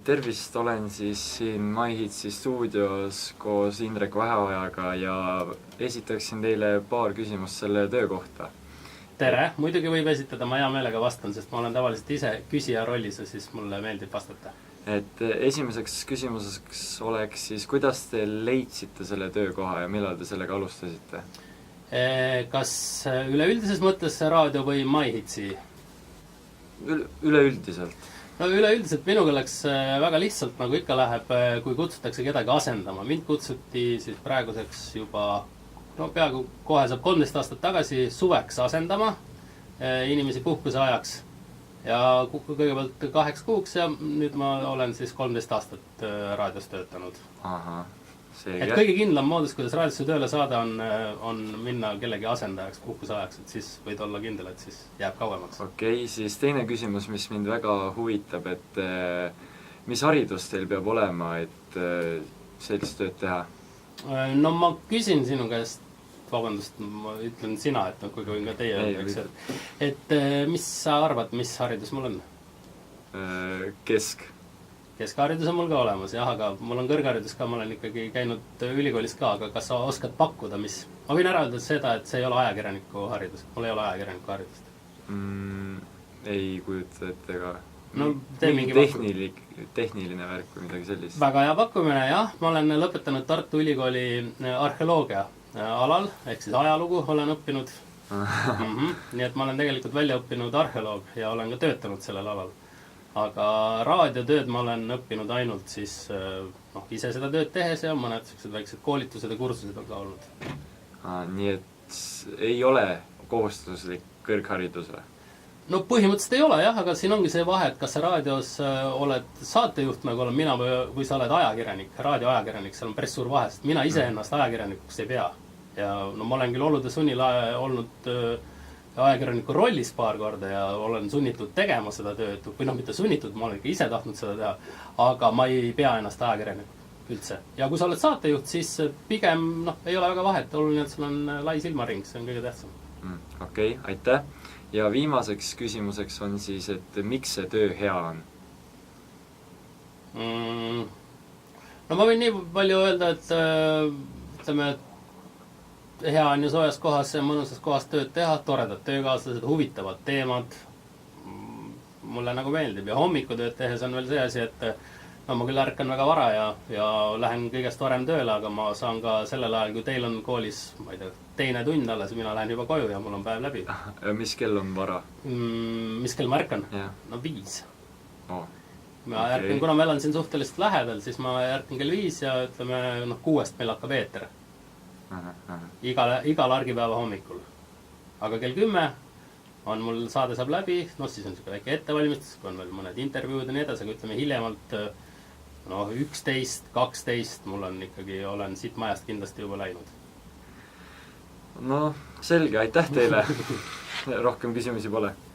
Tervist, olen siis siin MyHitsi stuudios koos Indrek Vaheojaga ja esitaksin teile paar küsimust selle töö kohta. Tere, muidugi võib esitada, ma hea meelega vastan, sest ma olen tavaliselt ise küsija rollis ja siis mulle meeldib vastata. Et esimeseks küsimuseks oleks siis, kuidas te leidsite selle töökoha ja millal te sellega alustasite? Kas üleüldises mõttes see raadio või MyHitsi? Üleüldiselt. No üleüldiselt minuga läks väga lihtsalt, nagu ikka läheb, kui kutsutakse kedagi asendama. Mind kutsuti siis praeguseks juba, peaaegu kohe saab 13 aastat tagasi suveks asendama inimesi puhkuse ajaks. Ja kõigepealt 8 kuuks ja nüüd ma olen siis 13 aastat raadios töötanud. Aha, seegi. Et kõige kindlam moodus, kuidas raadiosse tööle saada, on minna kellegi asendajaks puhkuse ajaks, et siis võid olla kindel, et siis jääb kauemaks. Okei, siis teine küsimus, mis mind väga huvitab, et mis haridus teil peab olema, et sellist tööd teha? No ma küsin sinu käest, vabandust, ma ütlen sina, et kuigi võin ka teie öelda, et mis sa arvad, mis haridus mul on? Keskharidus on mul ka olemas, jah, aga mul on kõrgharidus ka, ma olen ikkagi käinud ülikoolis ka, aga kas sa oskad pakkuda, mis? Ma võin ära öelda seda, et see ei ole ajakirjaniku haridus, mul ei ole ajakirjaniku haridust. Ei kujuta ette ka. No, tehniline värk või midagi sellist. Väga hea pakkumine, jah. Ma olen lõpetanud Tartu Ülikooli arheoloogia alal, ehk siis ajalugu olen õppinud. Nii et ma olen tegelikult välja õppinud arheoloog ja olen ka töötanud sellel alal. Aga raadiotööd ma olen õppinud ainult siis ise seda tööd tehes ja mõned väiksed koolitused ja kursused on ka olnud. Nii et ei ole kohustuslik kõrgharidus või? No põhimõtteliselt ei ole jah, aga siin ongi see vahe, et kas sa raadios oled saatejuht, nagu olen mina, või sa oled ajakirjanik, raadioajakirjanik, seal on päris suur vahe, sest mina ise ennast ajakirjanikuks ei pea. Ja ma olen küll olude sunnil olnud ajakirjaniku rollis paar korda ja olen sunnitud tegema seda tööd, või mitte sunnitud, ma olen ikka ise tahtnud seda teha, aga ma ei pea ennast ajakirjanik üldse. Ja kui sa oled saatejuht, siis pigem ei ole väga vahet, oluline, et sul on lai silmaring, see on kõige tähtsam. Okei, aitäh. Ja viimaseks küsimuseks on siis, et miks see töö hea on? No ma võin nii palju öelda, et ütleme, et hea on ju soojas kohas ja mõnusas kohas tööd teha, toredad töökaaslased, huvitavad teemad. Mulle nagu meeldib ja hommikutööd tehes on veel see asi, et ma küll ärkan väga vara ja lähen kõigest varem tööle, aga ma saan ka sellel ajal, kui teil on koolis, ma ei tea, teine tund alles, mina lähen juba koju ja mul on päev läbi. Mis kell on vara? Mis kell ma ärkan? No 5. Ma ärkan, kuna ma elan siin suhteliselt lähedal, siis ma ärkan kell 5 ja ütleme 6 meil hakkab eeter. Igal argipäeva hommikul. Aga kell 10 on mul saade saab läbi, siis on väike ettevalmistus, kui on veel mõned intervjuud ja nii edasi, aga ütleme hiljemalt 11, 12 mul on ikkagi, olen siit majast kindlasti juba läinud. No selge, aitäh teile. Rohkem küsimusi pole.